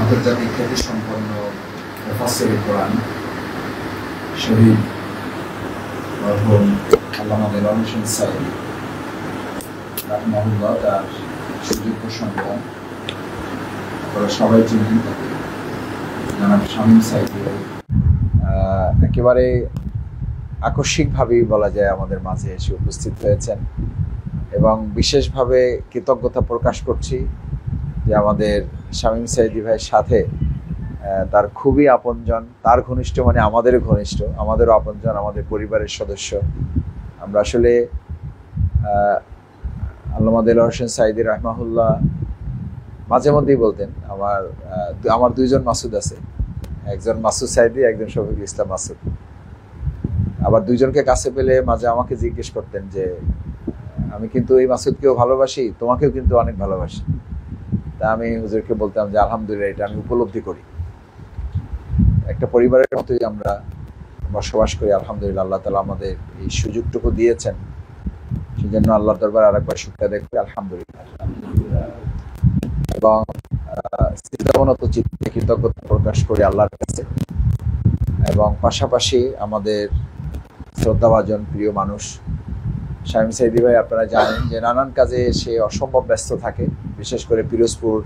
আন্তর্জাতিক খ্যাতি সম্পন্ন মুফাসসিরে কোরআন শহীদ মরহুম আল্লামা দেলোয়ার হোসেন সাঈদী রাহিমাহুল্লাহ তার সুযোগ্য সন্তান, আপনারা সবাই চিনেন তাকে, জনাব শামীম সাঈদী একেবারে আকস্মিকভাবেই বলা যায় আমাদের মাঝে এসে উপস্থিত হয়েছেন এবং বিশেষভাবে কৃতজ্ঞতা প্রকাশ করছি যে আমাদের শামীম সাঈদী ভাইয়ের সাথে তার খুবই আপনজন, তার ঘনিষ্ঠ মানে আমাদেরও ঘনিষ্ঠ, আমাদেরও আপনজন, আমাদের পরিবারের সদস্য। আমরা আসলে আল্লামা দেলোয়ার হোসেন সাঈদী রাহিমাহুল্লাহ মাঝে মধ্যেই বলতেন আমার দুইজন মাসুদ আছে, একজন মাসুদ সাঈদী, একজন শফিকুল ইসলাম মাসুদ। আবার দুইজনকে কাছে পেলে মাঝে আমাকে জিজ্ঞেস করতেন যে আমি কিন্তু এই মাসুদকেও ভালোবাসি, তোমাকেও কিন্তু অনেক ভালোবাসি। তা আমি হুজুরকে বলতাম যে আলহামদুলিল্লাহ, এটা আমি উপলব্ধি করি, একটা পরিবারের মতোই আমরা বসবাস করি। আলহামদুলিল্লাহ, আল্লাহ তাআলা আমাদের এই সুযোগটুকু দিয়েছেন, সেজন্য আল্লাহর দরবারে আরেকবার শুকরিয়া আদায় করি, আলহামদুলিল্লাহ। এবং সিজদাবনত চিত্তে কৃতজ্ঞতা প্রকাশ করি আল্লাহর কাছে। এবং পাশাপাশি আমাদের শ্রদ্ধাভাজন প্রিয় মানুষ শামীম সাঈদী ভাই, আপনারা জানেন যে নানান কাজে সে অসম্ভব ব্যস্ত থাকে, বিশেষ করে পিরোজপুর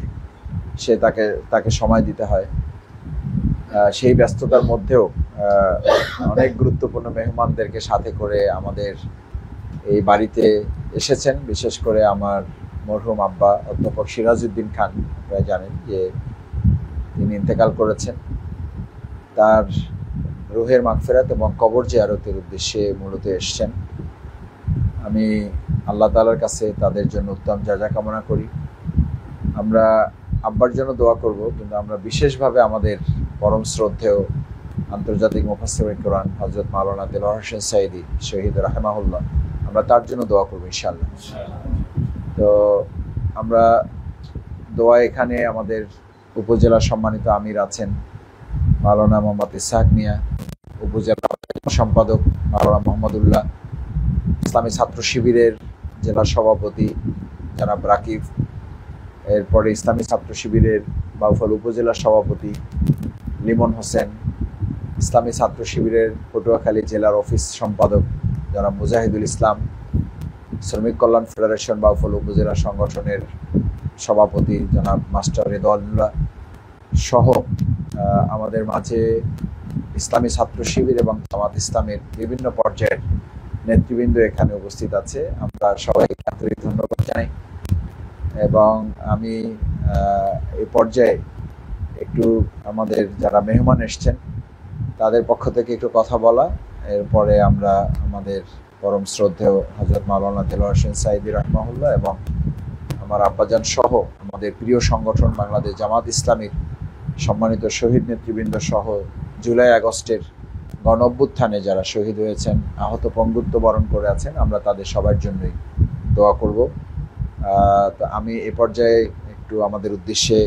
তাকে সময় দিতে হয়। সেই ব্যস্ততার মধ্যেও অনেক গুরুত্বপূর্ণ মেহমানদেরকে সাথে করে আমাদের এই বাড়িতে এসেছেন। বিশেষ করে আমার মরহুম আব্বা অধ্যাপক সিরাজউদ্দিন খান, আপনারা জানেন যে তিনি ইন্তেকাল করেছেন। তার রুহের মাগফিরাত এবং কবর জিয়ারতের উদ্দেশ্যে মূলত এসছেন। আমি আল্লাহ তাআলার কাছে তাদের জন্য উত্তম জাযা কামনা করি। আমরা আব্বার জন্য দোয়া করব, কিন্তু আমরা বিশেষভাবে আমাদের পরম শ্রদ্ধেয় আন্তর্জাতিক মুফাসসিরে কোরআন হযরত মাওলানা দেলোয়ার হোসেন সাঈদী শহীদ রাহিমাহুল্লাহ, আমরা তার জন্য দোয়া করব ইনশাআল্লাহ। তো আমরা দোয়া, এখানে আমাদের উপজেলা সম্মানিত আমির আছেন মাওলানা মোহাম্মদ ইসহাক মিয়া, উপজেলা সম্পাদক মাওলানা মোহাম্মদুল্লাহ, ইসলামী ছাত্র শিবিরের জেলা সভাপতি জনাব রাকিব, এরপরে ইসলামী ছাত্র শিবিরের বাউফল উপজেলা সভাপতি লিমন হোসেন, ইসলামী ছাত্র শিবিরের পটুয়াখালী জেলার অফিস সম্পাদক জনাব মুজাহিদুল ইসলাম, শ্রমিক কল্যাণ ফেডারেশন বাউফল উপজেলা সংগঠনের সভাপতি জনাব মাস্টার রেদওয়ানুল্লাহ সহ আমাদের মাঝে ইসলামী ছাত্র শিবির এবং জামাত ইসলামের বিভিন্ন পর্যায়ের নেতৃবৃন্দ এখানে উপস্থিত আছে। আমরা সবাইকে আন্তরিক ধন্যবাদ জানাই। এবং আমি এই পর্যায়ে একটু আমাদের যারা মেহমান এসছেন তাদের পক্ষ থেকে একটু কথা বলা, এরপরে আমরা আমাদের পরম শ্রদ্ধেয় হযরত মাওলানা দেলোয়ার হোসেন সাঈদী রাহিমাহুল্লাহ এবং আমার আব্বাজান সহ আমাদের প্রিয় সংগঠন বাংলাদেশ জামাত ইসলামীর সম্মানিত শহীদ নেতৃবৃন্দ সহ জুলাই আগস্টের গণ অভ্যুত্থানে যারা শহীদ হয়েছেন, আহত পঙ্গুত্ব বরণ করে আছেন, আমরা তাদের সবার জন্যই দোয়া করব। তো আমি এ পর্যায়ে একটু আমাদের উদ্দেশ্যে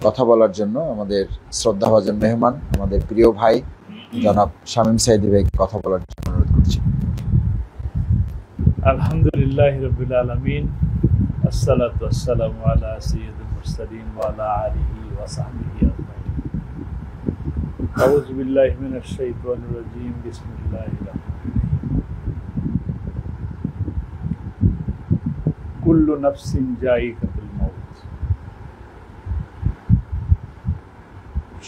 কথা বলার জন্য আমাদের শ্রদ্ধাভাজন মেহমান, আমাদের প্রিয় ভাই জনাব শামীম সাঈদী ভাইকে কথা বলার জন্য অনুরোধ করছি। আলহামদুলিল্লাহি রাব্বিল আলামিন, আসসালাতু ওয়াসসালামু আলা সাইয়্যিদিল মুরসালিন ওয়া আলা আলিহি ওয়া সাহবিহি আজমাইন। আউযু বিল্লাহি মিনাশ শাইতানির রাজীম, বিসমিল্লাহির রাহমানির রাহিম। কুল্লু নাফসিন যায়িকাতুল মাউত।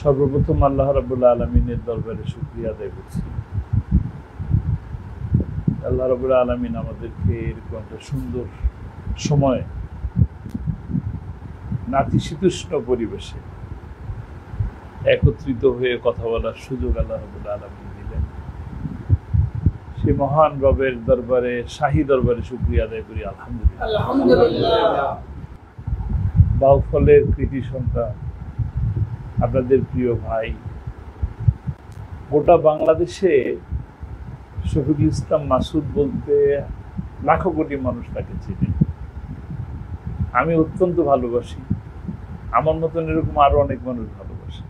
সর্বপ্রথম আল্লাহ রাব্বুল আলামিনের দরবারে শুকরিয়া আদায় করছি। আল্লাহ রাব্বুল আলামিন আমাদেরকে এরকম একটা সুন্দর সময় নাতিশীতোষ্ণ পরিবেশে একত্রিত হয়ে কথা বলার সুযোগ আল্লাহ রাব্বুল আলামিন দিলেন। সেই মহান রবের দরবারে, শাহী দরবারে শুকরিয়া আদায় করি আলহামদুলিল্লাহ। বাউফলের কৃতি সন্তান, আপনাদের প্রিয় ভাই, গোটা বাংলাদেশে শফিকুল ইসলাম মাসুদ বলতে লাখো কোটি মানুষ তাকে চিনে। আমি অত্যন্ত ভালোবাসি, আমার মতন এরকম আরো অনেক মানুষ ভালোবাসে।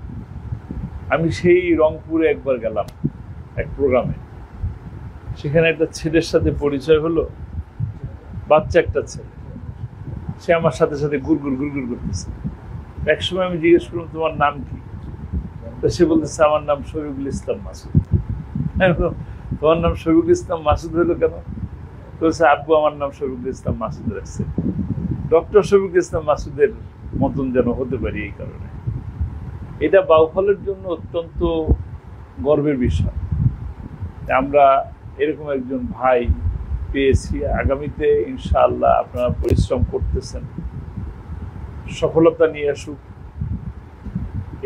আমি সেই রংপুরে একবার গেলাম এক প্রোগ্রামে, সেখানে একটা ছেলের সাথে পরিচয় হলো, বাচ্চা একটা ছেলে, সে আমার সাথে সাথে গুড়গুড় করতেছে। একসময় আমি জিজ্ঞেস করলাম তোমার নাম কি, তো সে বলতেছে আমার নাম শফিকুল ইসলাম মাসুদ। তোমার নাম শফিকুল ইসলাম মাসুদ হলো কেন? বলছে আব্বু আমার নাম শফিকুল ইসলাম মাসুদ রাখছে, ডক্টর শফিকুল ইসলাম মাসুদের মতন যেন হতে পারি। এই কারণে এটা বাউফলের জন্য অত্যন্ত গর্বের বিষয়, আমরা এরকম একজন ভাই পেয়েছি। আগামীতে ইনশাআল্লাহ আপনারা পরিশ্রম করতেছেন, সফলতা নিয়ে আসুক,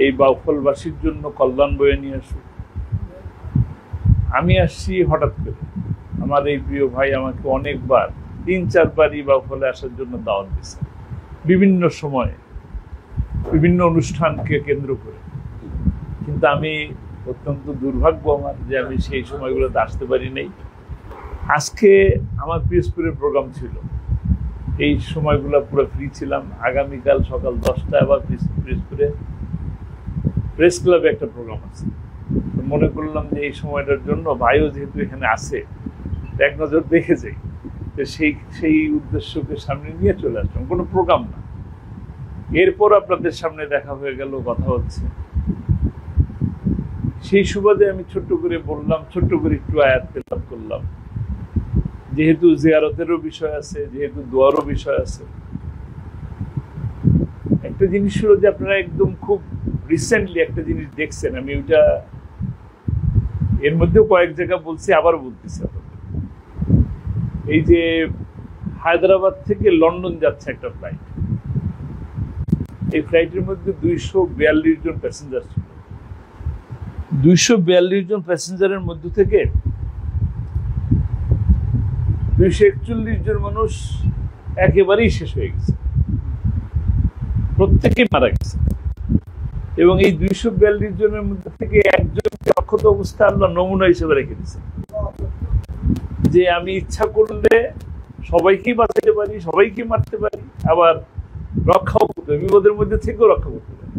এই বাউফলবাসীর জন্য কল্যাণ বয়ে নিয়ে আসুক। আমি আসছি হঠাৎ করে, আমার এই প্রিয় ভাই আমাকে অনেকবার 3-4 বারই বাউফলে আসার জন্য দাওয়াত দিয়েছে, বিভিন্ন সময়ে বিভিন্ন অনুষ্ঠানকে কেন্দ্র করে। কিন্তু আমি অত্যন্ত দুর্ভাগ্য আমার যে আমি সেই সময়গুলোতে আসতে পারি নাই। আজকে আমার পিরোজপুরের প্রোগ্রাম ছিল, এই সময়গুলো পুরো ফ্রি ছিলাম। আগামীকাল সকাল 10টায় আবার পিরোজপুরে প্রেস ক্লাবে একটা প্রোগ্রাম আছে। মনে করলাম যে এই সময়টার জন্য ভাইও যেহেতু এখানে আছে, এক নজর দেখে যাই, সেই উদ্দেশ্যকে সামনে নিয়ে চলে আসলাম। কোনো প্রোগ্রাম না, এরপর আপনাদের সামনে দেখা হয়ে গেল, কথা হচ্ছে। সেই সুবাদে আমি ছোট্ট করে বললাম, ছোট্ট করে একটু আয়াত তেলাওয়াত করলাম, যেহেতু জিয়ারতেরও বিষয় আছে, যেহেতু দোয়ারও বিষয় আছে। একটা জিনিস হলো যে আপনারা একদম খুব রিসেন্টলি একটা জিনিস দেখছেন, আমি ওইটা এর মধ্যেও কয়েক জায়গা বলছি, আবার বলতেছি আপনাদের। এই যে হায়দ্রাবাদ থেকে লন্ডন যাচ্ছে একটা ফ্লাইট, এই ফ্লাইটের মধ্যে 242 জন প্যাসেঞ্জার ছিল। 242 জন প্যাসেঞ্জারের মধ্য থেকে 241 জন মানুষ একেবারেই শেষ হয়ে গেছে, প্রত্যেকেই মারা গেছে। এবং এই 242 জনের মধ্যে থেকে একজনকে অক্ষত অবস্থা আল্লাহ নমুনা হিসেবে রেখে দিয়েছে, যে আমি ইচ্ছা করলে সবাইকেই বাঁচাতে পারি, সবাইকে মারতে পারি, আবার রক্ষাও করতে পারি, বিপদের মধ্যে থেকেও রক্ষা করতে পারি।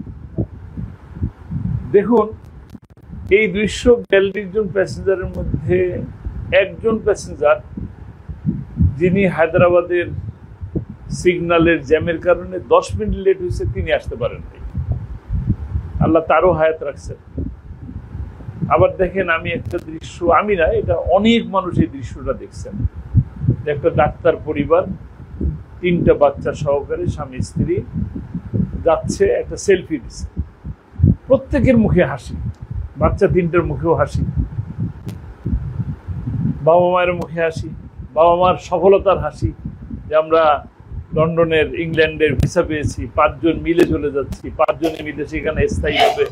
দেখুন, এই 242 জন প্যাসেঞ্জারের মধ্যে একজন প্যাসেঞ্জার, যিনি হায়দ্রাবাদের সিগন্যালের জ্যামের কারণে 10 মিনিট লেট হয়েছে, তিনি আসতে পারেন নাই, আল্লাহ তারও হায়াত রাখছেন। আবার দেখেন, আমি একটা দৃশ্য, আমি না, এটা অনেক মানুষ এই দৃশ্যটা দেখছেন, একটা ডাক্তার পরিবার 3টা বাচ্চা সহকারে স্বামী স্ত্রী যাচ্ছে, একটা সেলফি দিচ্ছে, প্রত্যেকের মুখে হাসি, বাচ্চা 3টার মুখেও হাসি, বাবা মায়ের মুখে হাসি, বাবা মার সফলতার হাসি, যে আমরা লন্ডনের, ইংল্যান্ডের ভিসা পেয়েছি, 5 জন মিলে চলে যাচ্ছি, 5 জনে মিলে সেখানে স্থায়ীভাবে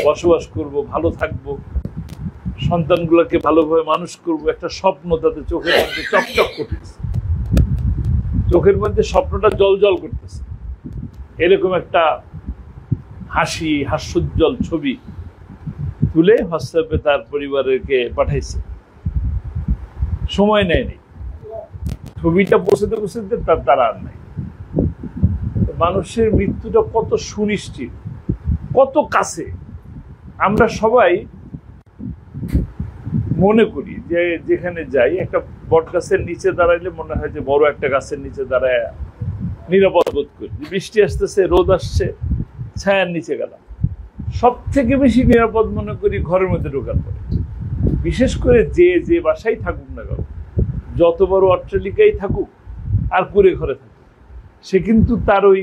বসবাস করব, ভালো থাকবো, সন্তানগুলোকে ভালোভাবে মানুষ করব, একটা স্বপ্ন তাদের চোখের মধ্যে চকচক করতেছে, চোখের মধ্যে স্বপ্নটা জল জল করতেছে। এরকম একটা হাসি, হাস্যোজ্জ্বল ছবি তুলে হোয়াটসঅ্যাপে তার পরিবারকে পাঠাইছে, সময় নেয়নি, ছবিটা পৌঁছতে পৌঁছতে তারা আর নাই। মানুষের মৃত্যুটা কত সুনিশ্চিত, কত কাছে। আমরা সবাই মনে করি যে যেখানে যাই, একটা বট গাছের নিচে দাঁড়াইলে মনে হয় যে বড় একটা গাছের নিচে দাঁড়ায় নিরাপদ বোধ করি, বৃষ্টি আসতেছে, রোদ আসছে, ছায়ার নিচে গেলাম। সব থেকে বেশি নিরাপদ মনে করি ঘরের মধ্যে ঢোকার পরে। বিশেষ করে যে বাসায় থাকুক না কেন, যত বড় অট্টালিকাই থাকুক আর কুড়ে ঘরে থাকুক, সে কিন্তু তার ওই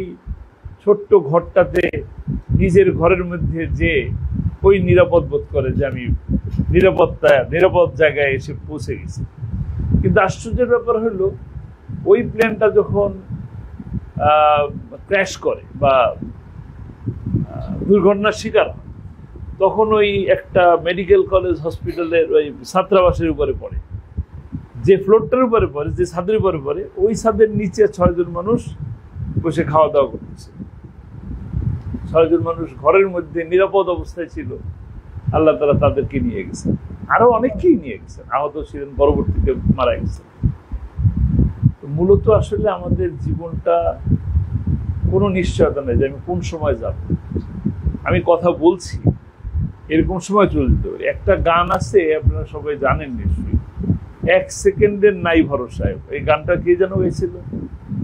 ছোট্ট ঘরটাতে, নিজের ঘরের মধ্যে যে ওই নিরাপদ বোধ করে যে আমি নিরাপদ জায়গায় এসে পৌঁছে গেছি। কিন্তু আশ্চর্যের ব্যাপার হলো, ওই প্লেনটা যখন ক্র্যাশ করে বা দুর্ঘটনার শিকার হয়, তখন ওই একটা মেডিকেল কলেজ হসপিটালের ওই ছাত্রাবাসের উপরে পড়ে, যে ফ্লোরটার উপরে পড়ে, যে ছাদের উপরে পড়ে, ওই ছাদের নিচে 6 জন মানুষ বসে খাওয়া দাওয়া করতেছে। 6 জন মানুষ ঘরের মধ্যে নিরাপদ অবস্থায় ছিল, আল্লাহ তাআলা তাদেরকে নিয়ে গেছেন, আরো অনেককেই নিয়ে গেছেন, আহত ছিলেন, পরবর্তীতে মারা গেছেন। মূলত আসলে আমাদের জীবনটা কোনো নিশ্চয়তা নেই যে আমি কোন সময় যাব। আমি কথা বলছি, এরকম সময় চলে যেতে পারি। একটা গান আছে, আপনারা সবাই জানেন নিশ্চয়ই, 1 সেকেন্ডের নাই ভরসা। এই গানটা কে যেন গেছিল,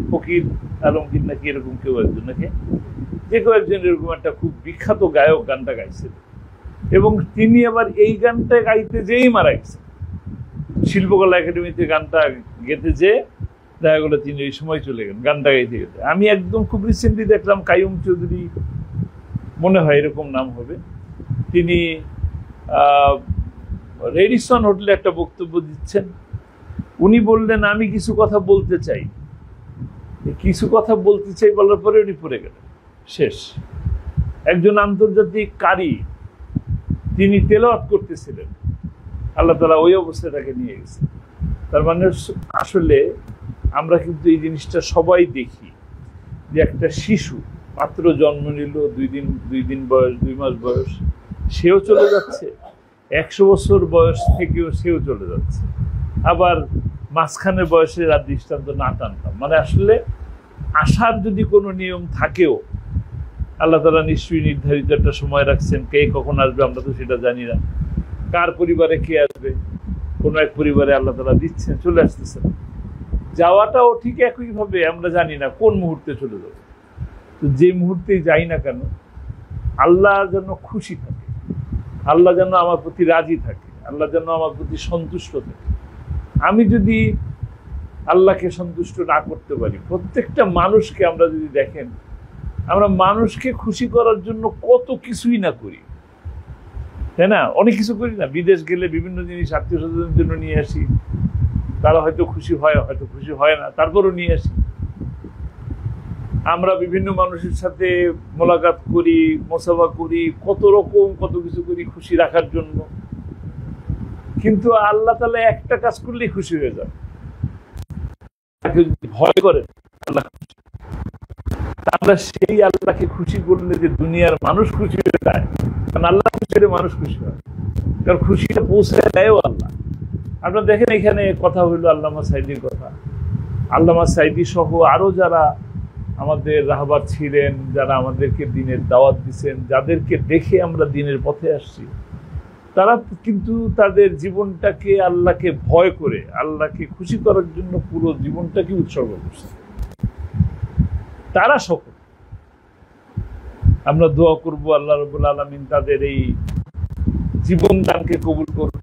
ফকির আলমগীর নাকি এরকম কেউ একজন, নাকি যে কেউ একজন এরকম একটা খুব বিখ্যাত গায়ক গানটা গাইছিল, এবং তিনি আবার এই গানটা গাইতে যেই মারা গেছে। শিল্পকলা একাডেমিতে গানটা গেতে যে দেখা গেলো তিনি এই সময় চলে গেলেন গানটা গাইতে গেতে। আমি একদম খুব রিসেন্টলি দেখলাম কাইয়ুম চৌধুরী, মনে হয় এরকম নাম হবে, তিনি রেডিসন হোটেলে একটা বক্তব্য দিচ্ছেন। উনি বললেন আমি কিছু কথা বলতে চাই, কিছু কথা বলতে চাই বলার পরে উনি পড়ে গেলেন, শেষ। একজন আন্তর্জাতিক কারি, তিনি তেলাওয়াত করতেছিলেন, আল্লাহ তাআলা ওই অবস্থায় তাকে নিয়ে গেছে। তার মানে আসলে আমরা কিন্তু এই জিনিসটা সবাই দেখি যে একটা শিশু মাত্র জন্ম নিল, 2 দিন বয়স, 2 মাস বয়স, সেও চলে যাচ্ছে, 100 বছর বয়স থেকেও সেও চলে যাচ্ছে। আবার মাঝখানে বয়সের আর দৃষ্টান্ত না টানতাম, মানে আসলে আসার যদি কোনো নিয়ম থাকেও আল্লাহ তাআলা নিশ্চয়ই নির্ধারিত একটা সময় রাখছেন। কে কখন আসবে আমরা তো সেটা জানি না, কার পরিবারে কে আসবে, কোনো এক পরিবারে আল্লাহ তাআলা দিচ্ছেন, চলে আসতেছেন। যাওয়াটাও ঠিক একইভাবে আমরা জানি না কোন মুহূর্তে চলে যাবে। তো যে মুহূর্তেই যাই না কেন, আল্লাহ যেন খুশি থাকে, আল্লাহ যেন আমার প্রতি রাজি থাকে, আল্লাহ যেন আমার প্রতি সন্তুষ্ট থাকে। আমি যদি আল্লাহকে সন্তুষ্ট না করতে পারি, প্রত্যেকটা মানুষকে আমরা যদি দেখেন, আমরা মানুষকে খুশি করার জন্য কত কিছুই না করি, তাই না? অনেক কিছু করি না। বিদেশ গেলে বিভিন্ন জিনিস আত্মীয় স্বজনের জন্য নিয়ে আসি, তারা হয়তো খুশি হয়, হয়তো খুশি হয় না, তারপরও নিয়ে আসি। আমরা বিভিন্ন মানুষের সাথে মোলাকাত করি, মোসাফা করি, কত রকম কত কিছু করি খুশি রাখার জন্য। কিন্তু আল্লাহ তাআলা একটা কাজ করলেই খুশি হয়ে যায়, তাকে যদি ভয় করে আল্লাহ খুশি। আমরা সেই আল্লাহকে খুশি করলে যে দুনিয়ার মানুষ খুশি হয়ে যায়, কারণ আল্লাহ খুশি হলে মানুষ খুশি হয়, কারণ খুশিটা পৌঁছে দেয়ও আল্লাহ। আপনারা দেখেন এখানে কথা হইল আল্লামা সাঈদীর কথা। আল্লামা সাঈদী সহ আরো যারা আমাদের রাহবার ছিলেন, যারা আমাদেরকে দ্বীনের দাওয়াত দিচ্ছেন, যাদেরকে দেখে আমরা দ্বীনের পথে আসছি, তারা কিন্তু তাদের জীবনটাকে আল্লাহকে ভয় করে, আল্লাহকে খুশি করার জন্য পুরো জীবনটাকে উৎসর্গ করছে। তারা সকল, আমরা দোয়া করব আল্লাহ রাব্বুল আলামিন তাদের এই জীবন দানকে কবুল করুন।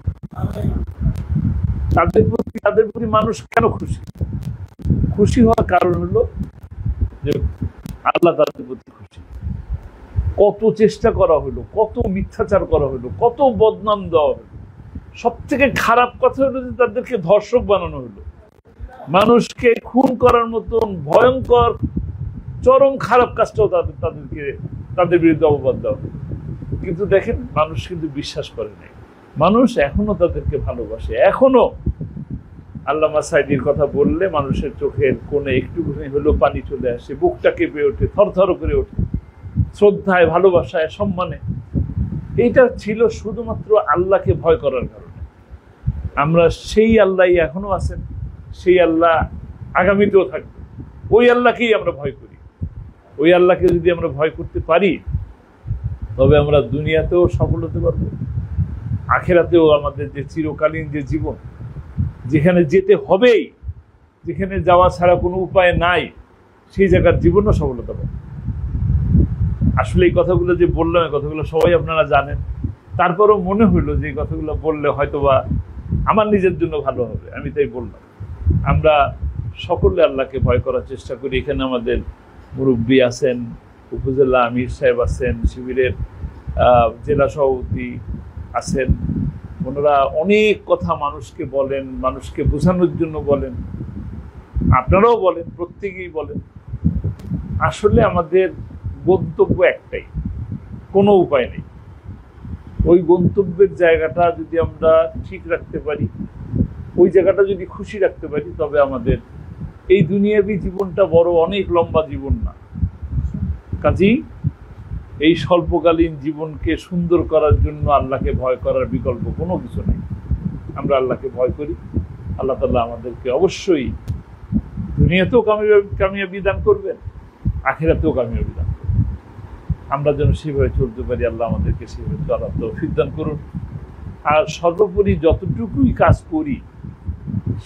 তাদের প্রতি মানুষ কেন খুশি? খুশি হওয়ার কারণ হলো যে আল্লাহ তাদের প্রতি খুশি। কত চেষ্টা করা হলো, কত মিথ্যাচার করা হলো, কত বদনাম দেওয়া হলো। সব থেকে খারাপ কথা হলো যে তাদেরকে ধর্ষক বানানো হলো, মানুষকে খুন করার মতন ভয়ঙ্কর চরম খারাপ কাজটাও তাদের বিরুদ্ধে অপবাদ দেওয়া হলো। কিন্তু দেখেন, মানুষ কিন্তু বিশ্বাস করে নাই, মানুষ এখনো তাদেরকে ভালোবাসে। এখনো আল্লামা সাঈদীর কথা বললে মানুষের চোখের কোণে একটুখানি হলেও পানি চলে আসে, বুকটা কেঁপে ওঠে, থরথর করে ওঠে, শ্রদ্ধায়, ভালোবাসায়, সম্মানে। এইটা ছিল শুধুমাত্র আল্লাহকে ভয় করার কারণে। আমরা সেই আল্লাহ এখনো আছেন, সেই আল্লাহ আগামীতেও থাকবে। ওই আল্লাহকেই আমরা ভয় করি। ওই আল্লাহকে যদি আমরা ভয় করতে পারি, তবে আমরা দুনিয়াতেও সফল হতে পারবো, আখিরাতেও আমাদের যে চিরকালীন যে জীবন, যেখানে যেতে হবেই, যেখানে যাওয়া ছাড়া কোনো উপায় নাই, সেই জায়গার জীবনও সফলতা পাবো। আসলে এই কথাগুলো যে বললাম, এই কথাগুলো সবাই আপনারা জানেন, তারপরও মনে হইলো যে এই কথাগুলো বললে হয়তোবা আমার নিজের জন্য ভালো হবে, আমি তাই বললাম। আমরা সকলে আল্লাহকে ভয় করার চেষ্টা করি। এখানে আমাদের মুরব্বী আছেন, উপজেলা আমির সাহেব আছেন, শিবিরের জেলা সভাপতি আছেন, ওনারা অনেক কথা মানুষকে বলেন, মানুষকে বোঝানোর জন্য বলেন, আপনারাও বলেন, প্রত্যেকেই বলেন। আসলে আমাদের গন্তব্য একটাই, কোনো উপায় নেই। ওই গন্তব্যের জায়গাটা যদি আমরা ঠিক রাখতে পারি, ওই জায়গাটা যদি খুশি রাখতে পারি, তবে আমাদের এই দুনিয়াবী জীবনটা বড় অনেক লম্বা জীবন না। কাজেই এই স্বল্পকালীন জীবনকে সুন্দর করার জন্য আল্লাহকে ভয় করার বিকল্প কোনো কিছু নেই। আমরা আল্লাহকে ভয় করি, আল্লাহ তাআলা আমাদেরকে অবশ্যই দুনিয়াতেও কামিয়াবি দান করবেন, আখিরাতেও কামিয়াবি দান করবেন। আমরা যেন সেভাবে চলতে পারি, আল্লাহ আমাদেরকে সেভাবে চলার তৌফিক দান করুন। আর সর্বোপরি যতটুকুই কাজ করি,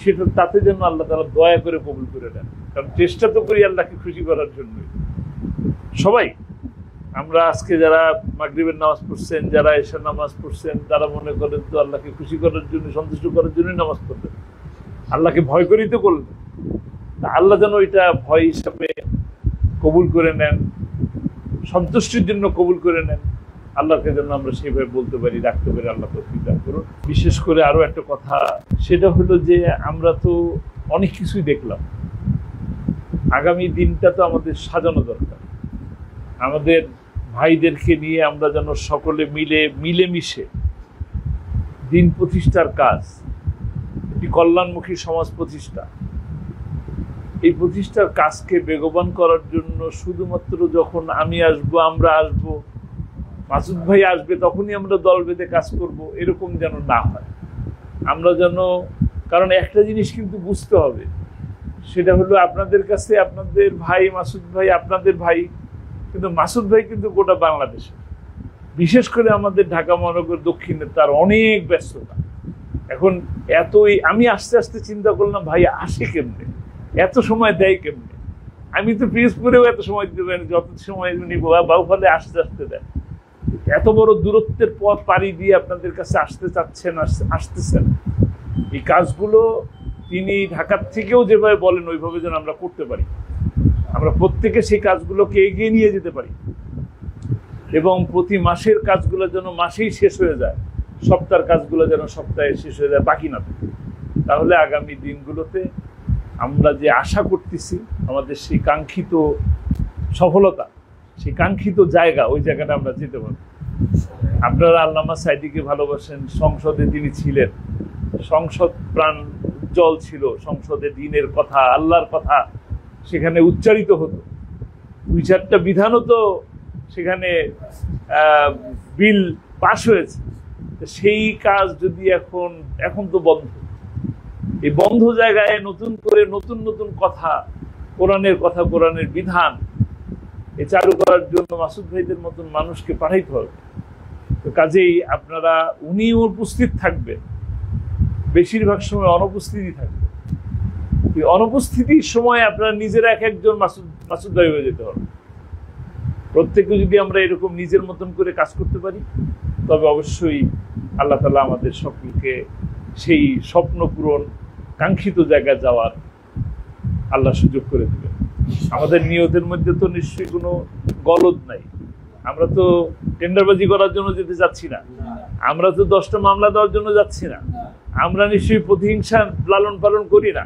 সেটা তাতে যেন আল্লাহ তাআলা দয়া করে কবুল করে নেন। কারণ চেষ্টা তো করি আল্লাহকে খুশি করার জন্যই, সবাই আমরা আজকে যারা মাগরিবের নামাজ পড়ছেন, যারা এশার নামাজ পড়ছেন, তারা মনে করেন তো আল্লাহকে খুশি করার জন্য, সন্তুষ্ট করার জন্যই নামাজ পড়বেন, আল্লাহকে ভয় করেই তো করলেন। আল্লাহ যেন এটা ভয় হিসাবে কবুল করে নেন, সন্তুষ্টির জন্য কবুল করে নেন, আল্লাহকে যেন আমরা সেইভাবে বলতে পারি, রাখতে পারি। আল্লাহ তৌফিক দান করুন। বিশেষ করে আরো একটা কথা, সেটা হলো যে আমরা তো অনেক কিছুই দেখলাম, আগামী দিনটা তো আমাদের সাজানো দরকার। আমাদের ভাইদেরকে নিয়ে আমরা যেন সকলে মিলেমিশে দিন প্রতিষ্ঠার কাজ, একটি কল্যাণমুখী সমাজ প্রতিষ্ঠা, এই প্রতিষ্ঠার কাজকে বেগবান করার জন্য শুধুমাত্র যখন আমি আসবো, আমরা আসবো, মাসুদ ভাই আসবে, তখনই আমরা দল বেঁধে কাজ করব, এরকম যেন না হয়। আমরা যেন, কারণ একটা জিনিস কিন্তু বুঝতে হবে, সেটা হলো আপনাদের কাছে আপনাদের ভাই মাসুদ ভাই আপনাদের ভাই, কিন্তু মাসুদ ভাই কিন্তু গোটা বাংলাদেশে, বিশেষ করে আমাদের ঢাকা মহানগর দক্ষিণে তার অনেক ব্যস্ততা। এখন এতই আমি আস্তে আস্তে চিন্তা করলাম, ভাই আসে কেমনে, এত সময় দেয় কেমনে? আমি তো পিরোজপুরেও এত সময় দিতে পারি, যত সময় উনি বাউফলে আসতে আসতে দেয়। এত বড় দূরত্বের পথ পাড়ি দিয়ে আপনাদের কাছে আসতে চাচ্ছেন, আসতেছেন, এই কাজগুলো তিনি ঢাকার থেকেও যেভাবে বলেন ওইভাবে যেন আমরা করতে পারি, আমরা প্রত্যেকে সেই কাজগুলোকে এগিয়ে নিয়ে যেতে পারি, এবং প্রতি মাসের কাজগুলো যেন মাসেই শেষ হয়ে যায়, সপ্তাহের কাজগুলো যেন সপ্তাহে শেষ হয়ে যায়, বাকি না থাকে। তাহলে আগামী দিনগুলোতে আমরা যে আশা করতেছি আমাদের সেই কাঙ্ক্ষিত সফলতা, সেই কাঙ্ক্ষিত জায়গা, ওই জায়গাটা আমরা যেতে পারব। আপনারা আল্লামা সাঈদীকে ভালোবাসেন, সংসদে তিনি ছিলেন, সংসদ প্রাণ উজ্জ্বল ছিল, সংসদে দ্বীনের কথা, আল্লাহর কথা সেখানে উচ্চারিত হতো, 2-4টা বিধানও তো সেখানে বিল পাশ হয়েছে। সেই কাজ যদি এখন তো বন্ধ, এই বন্ধ জায়গায় নতুন করে নতুন নতুন কথা, কোরআনের কথা, কোরআনের বিধান এ চালু করার জন্য মাসুদ ভাইদের মতন মানুষকে পাঠাইতে হবে। তো কাজেই আপনারা, উনিও উপস্থিত থাকবেন, বেশিরভাগ সময় অনুপস্থিতি থাকবে। এই অনুপস্থিতির সময় আপনারা নিজেরা এক একজন মাসুদ ভাই হয়ে যেতে হবে। প্রত্যেকে যদি আমরা এরকম নিজের মতন করে কাজ করতে পারি, তবে অবশ্যই আল্লাহ তাআলা আমাদের সকলকে সেই স্বপ্ন পূরণ, কাঙ্ক্ষিত জায়গায় যাওয়ার আল্লাহ সুযোগ করে দেবেন। আমাদের নিয়তের মধ্যে তো নিশ্চয়ই কোনো গলদ নাই। আমরা তো টেন্ডারবাজি করার জন্য যেতে যাচ্ছি না, আমরা তো 10টা মামলা দেওয়ার জন্য যাচ্ছি না, আমরা নিশ্চয়ই প্রতিহিংসা লালন পালন করি না,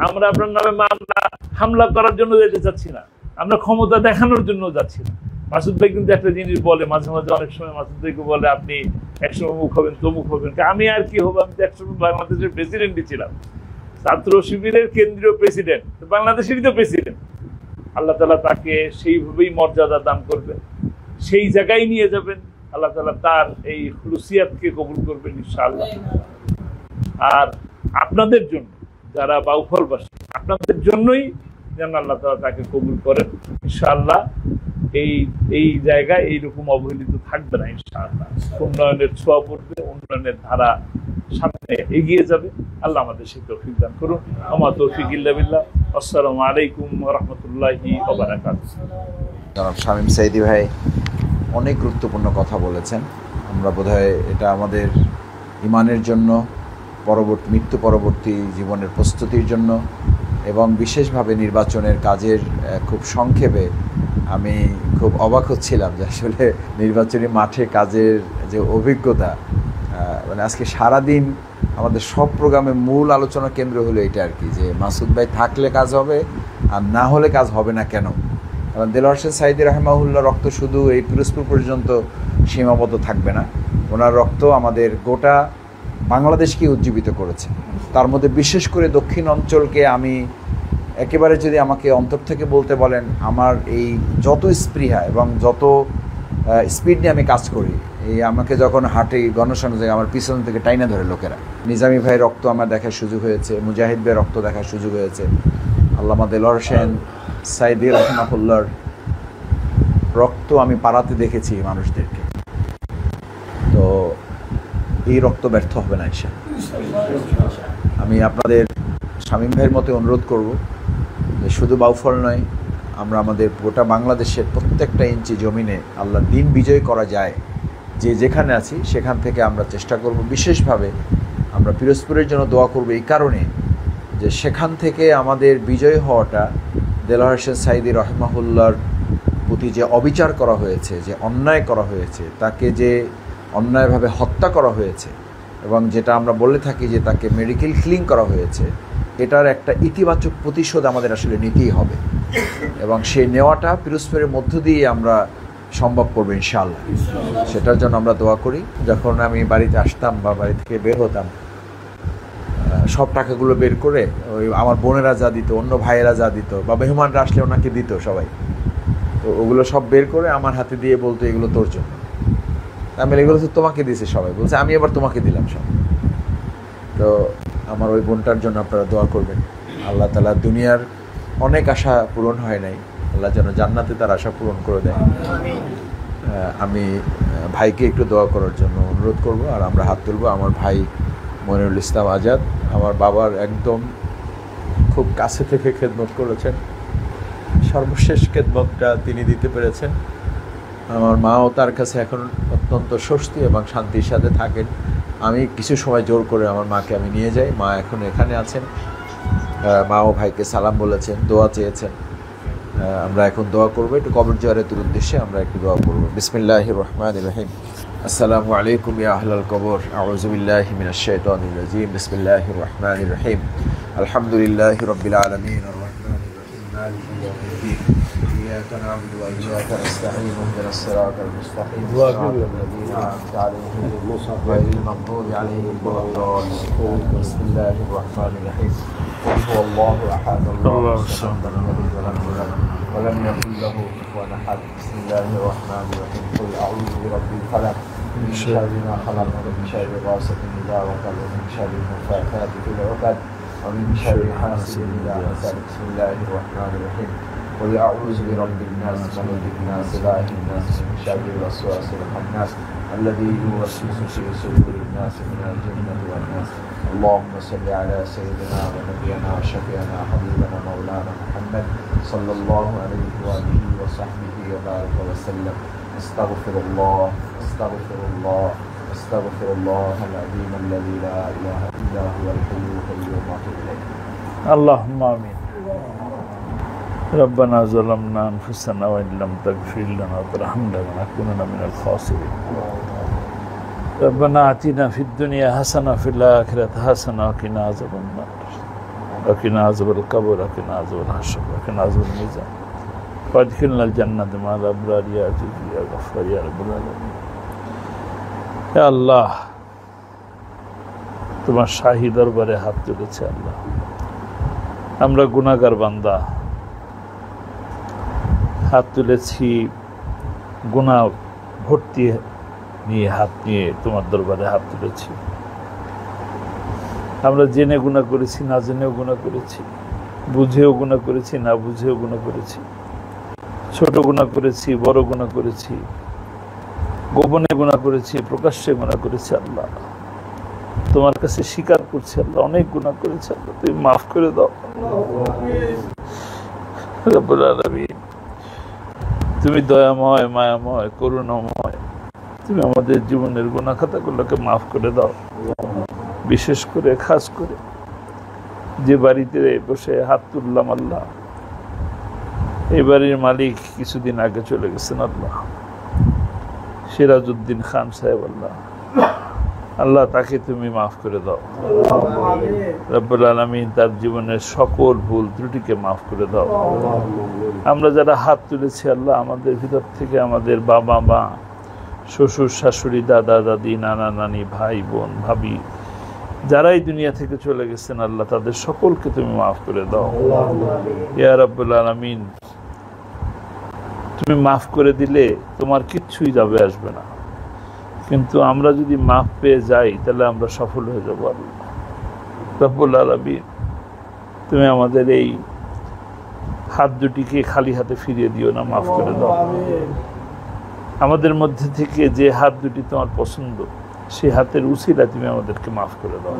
আমরা আপনার নামে মামলা হামলা করার জন্য যেতে চাচ্ছি না, আমরা ক্ষমতা দেখানোর জন্য যাচ্ছি না। মাসুদ ভাই কিন্তু একটা জিনিস বলে মাঝে মাঝে, অনেক সময় মাসুদ ভাইকে বলে আপনি একসময় মুখ হবেন, তমুক হবেন। আমি আর কি হবো, আমি তো একসময় বাংলাদেশের প্রেসিডেন্টই ছিলাম, ছাত্র শিবিরের কেন্দ্রীয় প্রেসিডেন্ট, বাংলাদেশেরই তো প্রেসিডেন্ট। আল্লাহ তাআলা তাকে সেইভাবেই মর্যাদা দান করবেন, সেই জায়গায় নিয়ে যাবেন। আল্লাহ তাআলা তার এই খুলুসিয়াতকে কবুল করবেন ইনশাআল্লাহ। আর আপনাদের জন্য, যারা বাউফলবাসী, আপনাদের জন্যই যেন আল্লাহ তাআলা তাকে কবুল করেন ইনশাআল্লাহ। এই জায়গায় এইরকম অবহেলিত থাকবে না ইনশাআল্লাহ। উন্নয়নের ছোঁয়া পড়বে, উন্নয়নের ধারা সামনে এগিয়ে যাবে। আল্লাহ আমাদের সেই তৌফিক দান করুন। আমা তৌফিক ইল্লা বিল্লাহ। আসসালামু আলাইকুম ওয়া রাহমাতুল্লাহি ওয়া বারাকাতুহু। জনাব শামীম সাঈদী ভাই অনেক গুরুত্বপূর্ণ কথা বলেছেন। আমরা বোধহয় এটা আমাদের ইমানের জন্য, মৃত্যু পরবর্তী জীবনের প্রস্তুতির জন্য, এবং বিশেষভাবে নির্বাচনের কাজের খুব সংক্ষেপে আমি খুব অবাক হচ্ছিলাম যে আসলে নির্বাচনী মাঠে কাজের যে অভিজ্ঞতা, মানে আজকে সারাদিন আমাদের সব প্রোগ্রামে মূল আলোচনা কেন্দ্র হলো এটা আর কি, যে মাসুদ ভাই থাকলে কাজ হবে আর না হলে কাজ হবে না কেন। কারণ দেলোয়ার হোসেন সাঈদী রাহিমাহুল্লাহ রক্ত শুধু এই পিরোজপুর পর্যন্ত সীমাবদ্ধ থাকবে না, ওনার রক্ত আমাদের গোটা বাংলাদেশকে উজ্জীবিত করেছে। তার মধ্যে বিশেষ করে দক্ষিণ অঞ্চলকে আমি একেবারে, যদি আমাকে অন্তর থেকে বলতে বলেন, আমার এই যত স্পৃহা এবং যত স্পিড নিয়ে আমি কাজ করি, এই আমাকে যখন হাটে গণসংযোগে আমার পিছন থেকে টাইনা ধরে লোকেরা, নিজামী ভাইয়ের রক্ত আমার দেখার সুযোগ হয়েছে, মুজাহিদ ভাইয়ের রক্ত দেখার সুযোগ হয়েছে, আল্লামা দেলোয়ার হোসেন সাঈদী রাহিমাহুল্লাহর রক্ত আমি পাড়াতে দেখেছি মানুষদেরকে। তো এই রক্ত ব্যর্থ হবে না ইনশাআল্লাহ। আমি আপনাদের শামীম ভাইয়ের মতো অনুরোধ করব যে শুধু বাউফল নয়, আমরা আমাদের গোটা বাংলাদেশের প্রত্যেকটা ইঞ্চি জমিনে আল্লাহর দিন বিজয় করা যায়, যে যেখানে আছি সেখান থেকে আমরা চেষ্টা করব। বিশেষভাবে আমরা পিরোজপুরের জন্য দোয়া করব এই কারণে যে সেখান থেকে আমাদের বিজয় হওয়াটা দেলোয়ার হোসেন সাঈদী রহমাহুল্লাহর প্রতি যে অবিচার করা হয়েছে, যে অন্যায় করা হয়েছে, তাকে যে অন্যায়ভাবে হত্যা করা হয়েছে এবং যেটা আমরা বলে থাকি যে তাকে মেডিকেল কিলিং করা হয়েছে, এটার একটা ইতিবাচক প্রতিশোধ আমাদের আসলে নিতেই হবে এবং সেই নেওয়াটা পিরোজপুরের মধ্য দিয়ে আমরা সম্ভব করবো ইনশাআল্লাহ। সেটার জন্য আমরা দোয়া করি। যখন আমি বাড়িতে আসতাম বা বাড়ি থেকে বের হতাম, সব টাকাগুলো বের করে ওই আমার বোনেরা যা দিত, অন্য ভাইয়েরা যা দিত, বা মেহমানরা আসলে ওনাকে দিত সবাই, তো ওগুলো সব বের করে আমার হাতে দিয়ে বলতো এগুলো তোর জন্য। আমি এগুলো তো তোমাকে দিয়েছে সবাই, বলছে আমি আবার তোমাকে দিলাম সব। তো আমার ওই বোনটার জন্য আপনারা দোয়া করবেন। আল্লাহ তাআলা দুনিয়ার অনেক আশা পূরণ হয় নাই, আল্লাহ যেন জান্নাতে তার আশা পূরণ করে দেয়। আমি ভাইকে একটু দোয়া করার জন্য অনুরোধ করব, আর আমরা হাত তুলব। আমার ভাই মনিরুল ইসলাম আজাদ আমার বাবার একদম খুব কাছে থেকে খেদমত করেছেন, সর্বশেষ খেদমতটা তিনি দিতে পেরেছেন। আমার মাও তার কাছে এখন অত্যন্ত স্বস্তি এবং শান্তির সাথে থাকেন। আমি কিছু সময় জোর করে আমার মাকে আমি নিয়ে যাই, মা এখন এখানে আছেন। মা ও ভাইকে সালাম বলেছেন, দোয়া চেয়েছেন। আমরা এখন দোয়া করবো, একটু কবর জিয়ারতের উদ্দেশ্যে আমরা একটু দোয়া করবো। বিসমিল্লাহির রহমানির রহিম। আসসালামু আলাইকুম ইয়া আহলাল কবর, আউযু বিল্লাহি মিনাশ শাইতানির রাজীম। বিসমিল্লাহির রহমানির রহিম। আলহামদুলিল্লাহি রাব্বিল আলামিন আর রহমানির রহিম মালিকি ইয়াউমিদ্দিন। ইয়্যাকা না'বুদু ওয়া ইয়্যাকা নাস্তাঈন ইহদিনাস সিরাতাল মুস্তাকিম সিরাতাল লাযীনা আন'আমতা আলাইহিম গায়রিল মাগদুবি আলাইহিম ওয়ালাদ-দাল্লিন। বিসমিল্লাহির রহমানির রহিম। قل هو الله احد الله الصمد لم يلد ولم يولد ولم يكن له كفوا احد. بسم الله الرحمن الرحيم. قل اعوذ برب الفلق من شر ما خلق ومن شر غاسق اذا وقب ومن شر النفاثات في العقد ومن شر حاسد اذا حسد. بسم الله الرحمن الرحيم. قل اعوذ برب الناس ملك الناس اله الناس من شر الوسواس الخناس الذي يوسوس في صدور الناس من الجنة والناس. اللهم صل على سيدنا ونبينا وشفيعنا حبيبنا مولانا محمد صلى الله عليه وآله وصحبه وبارك وسلم. استغفر الله استغفر الله استغفر الله العظيم الذي لا إله إلا هو الحي القيوم وأتوب إليه. اللهم آمين. ربنا ظلمنا أنفسنا وإن لم تغفر لنا وترحمنا لنكونن من الخاسرين. ربنا آتنا في الدنيا حسنة وفي الآخرة حسنة وقنا عذاب النار وقنا عذاب القبر وقنا عذاب الحشر وقنا عذاب الميزان وادخلنا الجنة مع الأبرار يا عزيز يا غفار يا رب العالمين. يا الله তোমার শাহী দরবারে হাত তুলেছে আল্লাহ, আমরা গুনাহগার বান্দা, হাত তুলেছি গুনাহ ভর্তি নিয়ে, হাত নিয়ে তোমার দরবারে হাত তুলেছি। আমরা জেনে গুনাহ করেছি, না জেনেও গুনাহ করেছি, বুঝেও গুনাহ করেছি, না বুঝেও গুনাহ করেছি, ছোট গুনাহ করেছি, বড় গুনাহ করেছি, গোপনে গুনাহ করেছি, প্রকাশ্যে গুনাহ করেছি। আল্লাহ তোমার কাছে স্বীকার করছি আল্লাহ, অনেক গুনাহ করেছি আল্লাহ, তুমি মাফ করে দাও রব্বুল আলামিন। তুমি দয়াময়, মায়াময়, করুণাময়, তুমি আমাদের জীবনের গুনাহ খাতাগুলোকে মাফ করে দাও। বিশেষ করে খাস করে যে বাড়িতে বসে হাত তুললাম আল্লাহ, এই বাড়ির মালিক কিছুদিন আগে চলে গেছেন আল্লাহ, সিরাজউদ্দিন খান সাহেব আল্লাহ, আল্লাহ তাকে তুমি মাফ করে দাও রব্বুল আলামিন। তার জীবনের সকল ভুল ত্রুটিকে মাফ করে দাও। আমরা যারা হাত তুলেছি আল্লাহ, আমাদের ভিতর থেকে আমাদের বাবা মা, শ্বশুর শাশুড়ি, দাদা দাদি, নানা নানি, ভাই বোন, ভাবি, যারাই দুনিয়া থেকে চলে গেছেন আল্লাহ, তাদের সকলকে তুমি মাফ করে দাও ইয়া রাব্বুল আলামিন। তুমি মাফ করে দিলে তোমার কিচ্ছুই যাবে আসবে না, কিন্তু আমরা যদি মাফ পেয়ে যাই তাহলে আমরা সফল হয়ে যাবো আল্লাহ রাব্বুল আলামিন। তুমি আমাদের এই হাত দুটিকে খালি হাতে ফিরিয়ে দিও না, মাফ করে দাও। আমাদের মধ্যে থেকে যে হাত দুটি তোমার পছন্দ, সেই হাতের উসিলা তুমি আমাদেরকে মাফ করে দাও।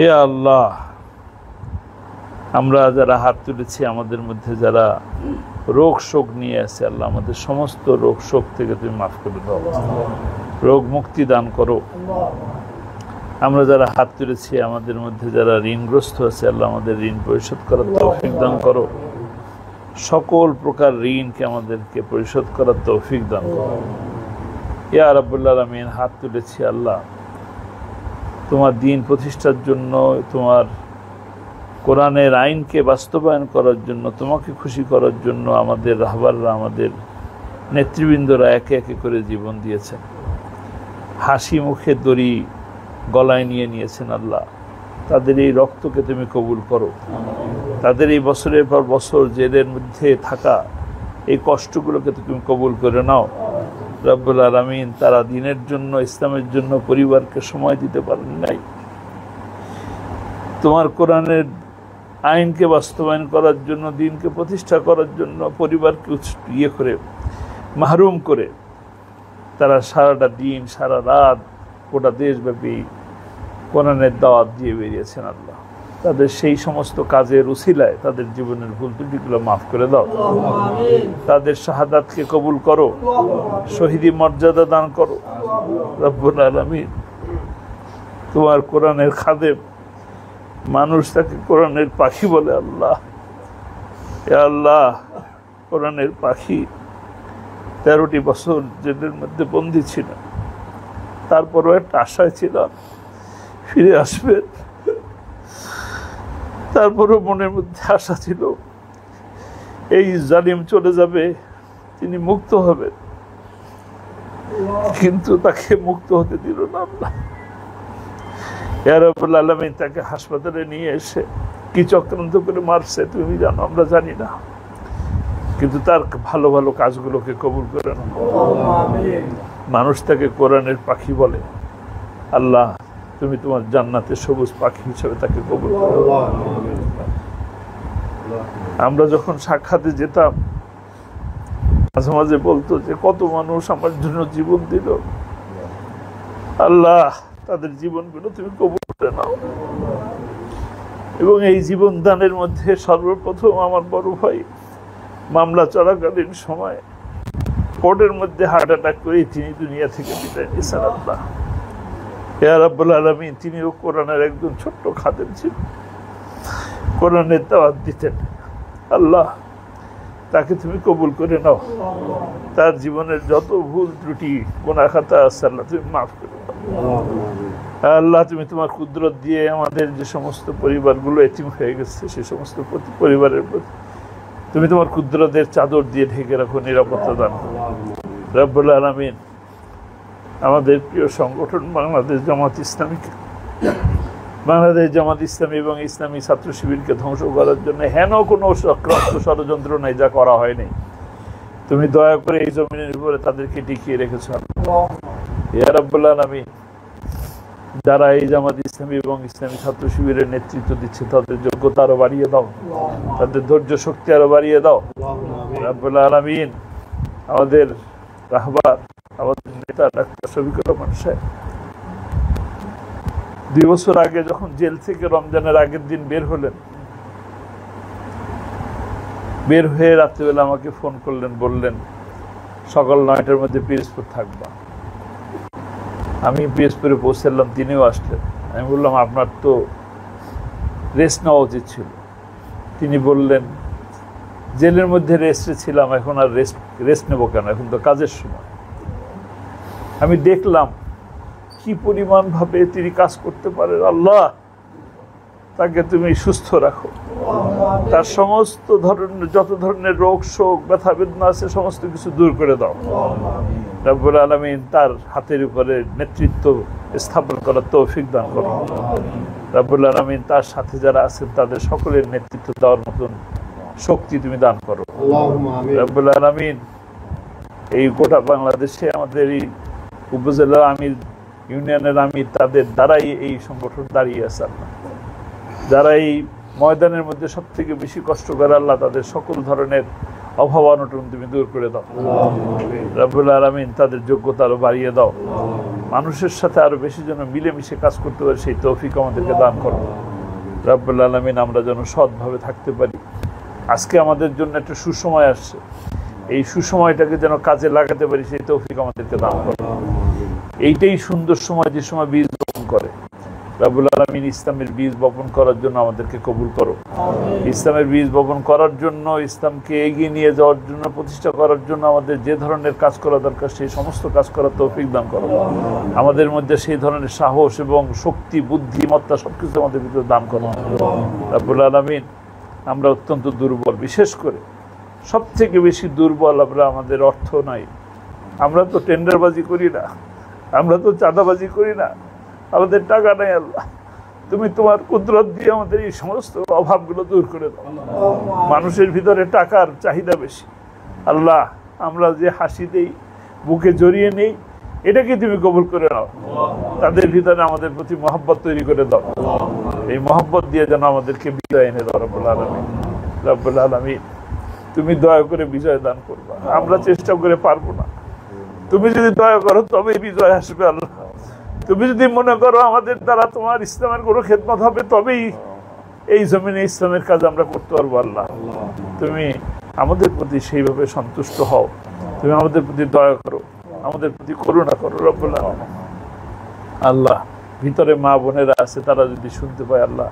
এ আল্লাহ, আমরা যারা হাত তুলেছি, আমাদের মধ্যে যারা রোগ শোক নিয়ে আছে, আল্লাহ আমাদের সমস্ত রোগ শোক থেকে তুমি মাফ করে দাও, রোগ মুক্তি দান করো। আমরা যারা হাত তুলেছি, আমাদের মধ্যে যারা ঋণগ্রস্ত আছে, আল্লাহ আমাদের ঋণ পরিশোধ করার তৌফিক দান করো। সকল প্রকার ঋণকে আমাদেরকে পরিশোধ করার তৌফিক দান করো। ইয়া রাব্বুল আলামিন, হাত তুলেছি আল্লাহ তোমার দ্বীন প্রতিষ্ঠার জন্য, তোমার কোরআনের আইনকে বাস্তবায়ন করার জন্য, তোমাকে খুশি করার জন্য। আমাদের রাহবাররা, আমাদের নেতৃবৃন্দরা একে একে করে জীবন দিয়েছেন, হাসি মুখে দড়ি গলায় নিয়ে নিয়েছেন। আল্লাহ তাদের এই রক্তকে তুমি কবুল করো, তাদের এই বছরের পর বছর জেলের মধ্যে থাকা এই কষ্টগুলোকে তুমি কবুল করে নাও রব্বুল আলামিন। তারা দ্বীনের জন্য, ইসলামের জন্য পরিবারকে সময় দিতে পারেন নাই, তোমার কোরআনের আইনকে বাস্তবায়ন করার জন্য, দ্বীনকে প্রতিষ্ঠা করার জন্য পরিবারকে করে মাহরুম করে তারা সারাটা দিন, সারা রাত গোটা দেশব্যাপী কোরআনের দাওয়াত দিয়ে বেরিয়েছেন। আল্লাহ তাদের সেই সমস্ত কাজের উসিলায় তাদের জীবনের ভুল ত্রুটিগুলো মাফ করে দাও, তাদের শাহাদাতকে কবুল করো, শহীদি মর্যাদা দান করো রব্বুল আলামিন। তোমার কোরআনের খাদেম, মানুষ তাকে কোরআনের পাখি বলে। আল্লাহ এ আল্লাহ, কোরআনের পাখি 13টি বছর জেলের মধ্যে বন্দী ছিল, তারপরও একটা আশায় ছিলাম ফিরে আসবেন, তারপরও মনের মধ্যে আশা ছিল এই জালিম চলে যাবে, তিনি মুক্ত হবেন, কিন্তু তাকে মুক্ত হতে দিল না আল্লাহ। ইয়া রাব্বুল আলামিন, তাকে হাসপাতালে নিয়ে এসে কি চক্রান্ত করে মারছে তুমি জানো, আমরা জানি না, কিন্তু তার ভালো ভালো কাজগুলোকে কবুল করে নাও। মানুষ তাকে কোরআনের পাখি বলে। আল্লাহ তুমি তোমার জান্নাতে সবুজ পাখি হিসেবে তাকে কবুল করো। আমরা যখন সাক্ষাতে যেতাম, মাঝে মাঝে বলতো যে কত মানুষ আমার জন্য জীবন দিল। আল্লাহ তাদের জীবনগুলো তুমি কবুল করে নাও, এবং এই জীবন দানের মধ্যে সর্বপ্রথম আমার বড় ভাই মামলা চলাকালীন সময় কোর্টের মধ্যে হার্ট অ্যাটাক করে তিনি দুনিয়া থেকে বিদায় নিয়েছেন। আল্লাহ ইয়া রাব্বুল আলামিন, তিনিও কোরআনের একজন ছোট্ট খাদেম ছিল, কোরআনের দাওয়াত দিতেন। আল্লাহ তাকে তুমি কবুল করে নাও, তার জীবনের যত ভুল ত্রুটি গুনাহ খাতা আছে আল্লাহ তুমি মাফ করে দাও। আল্লাহ তুমি তোমার কুদরত দিয়ে আমাদের যে সমস্ত পরিবারগুলো এতিম হয়ে গেছে, সে সমস্ত পরিবারের প্রতি তুমি তোমার কুদরতের চাদর দিয়ে ঢেকে রাখো, নিরাপত্তা দান করো রব্বুল আলামিন। আমাদের প্রিয় সংগঠন বাংলাদেশ জামাত ইসলামী এবং ইসলামী ছাত্র শিবিরকে ধ্বংস করার জন্য হেন কোনো চক্রান্ত ষড়যন্ত্র নাই যা করা হয়নি। তুমি দয়া করে এই জমিনের উপরে তাদেরকে টিকিয়ে রেখেছ। ইয়া রাব্বুল আলামিন, যারা এই জামাত ইসলামী এবং ইসলামী ছাত্র শিবিরের নেতৃত্ব দিচ্ছে তাদের যোগ্যতা আরো বাড়িয়ে দাও, তাদের ধৈর্য শক্তি আরো বাড়িয়ে দাও রাব্বুল আলামিন। আমাদের রাহবার, আমাদের নেতা ডাক্তার শফিকুর রহমান সাহেব 2 বছর আগে যখন জেল থেকে রমজানের আগের দিন বের হলেন, বের হয়ে রাত্রিবেলা আমাকে ফোন করলেন, বললেন সকাল 9টার মধ্যে পিরোজপুর থাকবা। আমি পিরোজপুরে পৌঁছালাম, তিনিও আসলেন। আমি বললাম আপনার তো রেস্ট নেওয়া উচিত ছিল। তিনি বললেন জেলের মধ্যে রেস্টে ছিলাম, এখন আর রেস্ট নেবো কেন, এখন তো কাজের সময়। আমি দেখলাম কি পরিমাণ ভাবে তিনি কাজ করতে পারেন। আল্লাহ তাকে তুমি সুস্থ রাখো, তার সমস্ত ধরনের যত ধরনের রোগ শোক ব্যথা বেদনা আছে সমস্ত কিছু দূর করে দাও রব্বুল আলামিন। তার হাতের উপরে নেতৃত্ব স্থাপন করার তৌফিক দান করো রব্বুল আলামিন। তার সাথে যারা আছেন তাদের সকলের নেতৃত্ব দেওয়ার মতন শক্তি তুমি দান করো রব্বুল আলামিন। এই গোটা বাংলাদেশে আমাদের এই উপজেলা আমির, ইউনিয়নের আমির, তাদের দ্বারাই এই সংগঠন দাঁড়িয়ে আছে। আল্লাহ যারা এই ময়দানের মধ্যে সব থেকে বেশি কষ্ট করে, আল্লাহ তাদের সকল ধরনের অভাব অনটন তুমি দূর করে দাও রব্বুল আলামিন। তাদের যোগ্যতা আরো বাড়িয়ে দাও, মানুষের সাথে আরো বেশি যেন মিলেমিশে কাজ করতে পারে সেই তৌফিক আমাদেরকে দান করো রাব্বুল আলামিন আমরা যেন সৎভাবে থাকতে পারি। আজকে আমাদের জন্য একটা সুসময় আসছে, এই সুসময়টাকে যেন কাজে লাগাতে পারি, সেই তৌফিক আমাদেরকে দান করো। এইটাই সুন্দর সময়, যে সময় বীজ বপন করে। রাব্বুল আলামিন ইসলামের বীজ বপন করার জন্য আমাদেরকে কবুল করো। ইসলামের বীজ বপন করার জন্য, ইসলামকে এগিয়ে নিয়ে যাওয়ার জন্য, প্রতিষ্ঠা করার জন্য আমাদের যে ধরনের কাজ করা দরকার সেই সমস্ত কাজ করার তৌফিক দান করো। আমাদের মধ্যে সেই ধরনের সাহস এবং শক্তি, বুদ্ধিমত্তা সবকিছু আমাদের ভিতরে দান করো। রাব্বুল আলামিন আমরা অত্যন্ত দুর্বল, বিশেষ করে সব থেকে বেশি দুর্বল আমরা। আমাদের অর্থ নাই, আমরা তো টেন্ডারবাজি করি না, আমরা তো চাঁদাবাজি করি না, আমাদের টাকা নেই। আল্লাহ, তুমি তোমার কুদরত দিয়ে আমাদের এই সমস্ত অভাবগুলো দূর করে দাও। মানুষের ভিতরে টাকার চাহিদা বেশি। আল্লাহ, আমরা যে হাসি দেই, বুকে জড়িয়ে নেই, এটাকে তুমি কবুল করে নাও। তাদের ভিতরে আমাদের প্রতি মহব্বত তৈরি করে দাও। এই মহব্বত দিয়ে যেন আমাদেরকে বিজয় এনে দাও। রব্বুল আলামিন, রব্বুল আলামিন, তুমি দয়া করে বিজয় দান করবা। আমরা চেষ্টা করে পারবো না, তুমি যদি দয়া করো তবেই বিজয় আসবে। আল্লাহ, তুমি যদি মনে করো আমাদের দ্বারা তোমার ইসলামের কোনো খেদমত হবে, তবেই এই জমিনে ইসলামের কাজ আমরা করতে পারবো। আল্লাহ, তুমি আমাদের প্রতি সেইভাবে সন্তুষ্ট হও, তুমি আমাদের প্রতি দয়া করো, আমাদের প্রতি করুণা করো। রব্বুল আলামিন, আল্লাহ, ভিতরে মা বোনেরা আছে, তারা যদি শুনতে পায়, আল্লাহ,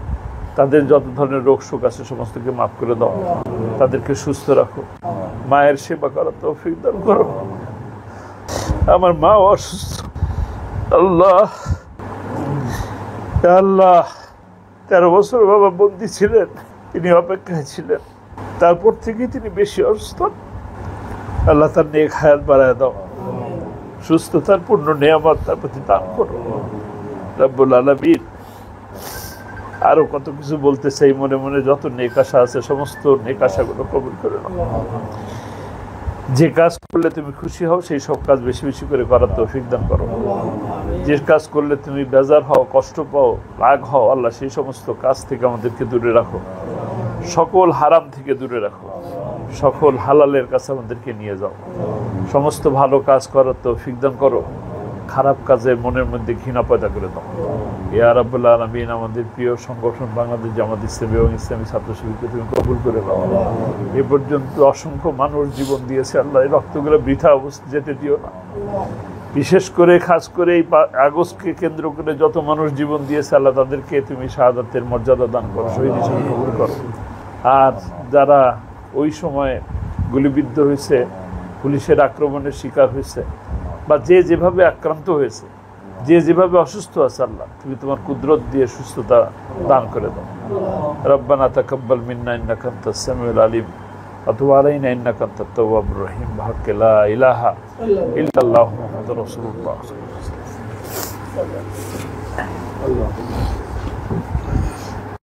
তাদের যত ধরনের রোগ শোক আছে সমস্তকে মাফ করে দাও, তাদেরকে সুস্থ রাখো, মায়ের সেবা করার তৌফিক দান করো। আমার মা অসুস্থ, আল্লাহ, আল্লাহ, 13 বছর বাবা বন্দী ছিলেন, তিনি অপেক্ষায় ছিলেন, তারপর থেকেই তিনি বেশি অসুস্থ। আল্লাহ, তার নেক হায়াত বাড়ায় দাও, সুস্থতার পূর্ণ নিয়ামত তার প্রতি দান করো। রব্বুল আলামিন, আরো কত কিছু বলতে চাই, মনে মনে যত নেক আশা আছে সমস্ত নেক আশাগুলো কবুল করে নাও। যে কাজ করলে তুমি খুশি হও সেই সব কাজ বেশি বেশি করে করার তৌফিক দান করো। যে কাজ করলে তুমি বেজার হও, কষ্ট পাও, রাগ হও, আল্লাহ, সেই সমস্ত কাজ থেকে আমাদেরকে দূরে রাখো। সকল হারাম থেকে দূরে রাখো, সকল হালালের কাছে আমাদেরকে নিয়ে যাও। সমস্ত ভালো কাজ করার তৌফিক দান করো, খারাপ কাজে মনের মধ্যে ঘৃণা পয়দা করে দাও। ইয়া রাব্বুল আলামিন, আমাদের প্রিয় সংগঠন বাংলাদেশ জামাত ইসলামী এবং ইসলামী ছাত্র শিবিরকে তুমি কবুল করে দাও। এ পর্যন্ত অসংখ্য মানুষ জীবন দিয়েছে, আল্লাহ, এই রক্তগুলো বৃথা অবস্থা যেতে দিও না। বিশেষ করে খাস করে এই আগস্টকে কেন্দ্র করে যত মানুষ জীবন দিয়েছে, আল্লাহ, তাদেরকে তুমি শাহাদাতের মর্যাদা দান করো, শহীদ হিসেবে কবুল করো। আর যারা ওই সময় গুলিবিদ্ধ হয়েছে, পুলিশের আক্রমণের শিকার হয়েছে, বা যে যেভাবে আক্রান্ত হয়েছে, যে যেভাবে অসুস্থ আছে, আল্লাহ, তুমি তোমার কুদরত দিয়ে সুস্থতা দান করে দাও। রব্বানা তাকাব্বাল মিন্না ইন্নাকা আনতাস সামিউল আলিম ওয়া তুব আলাইনা ইন্নাকা আনতাত তাওয়াবুর রহিম। বিহাক্কি লা ইলাহা ইল্লাল্লাহু মুহাম্মাদুর রাসূলুল্লাহ।